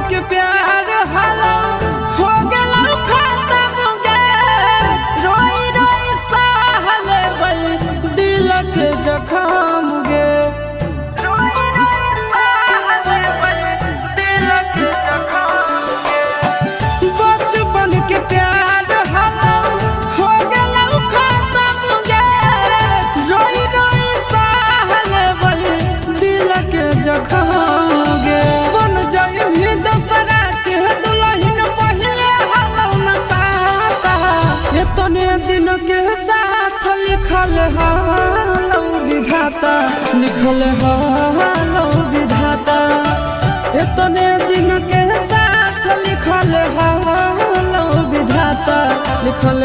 के प्यार हालो हो गेला खत्म गे रोई रोई सहले बई दिल के जखम गे बचपन के प्यार हालो हो गेला खत्म गे रोई रोई सहले बई दिल के जखम गे बन जाई दूसरा के दुल्हन पहले हालो न पाता इतने दिन के साथ लिखल हालो विधाता लिखल हालो विधाता इतने दिन के साथ लिखल हालो विधाता लिखल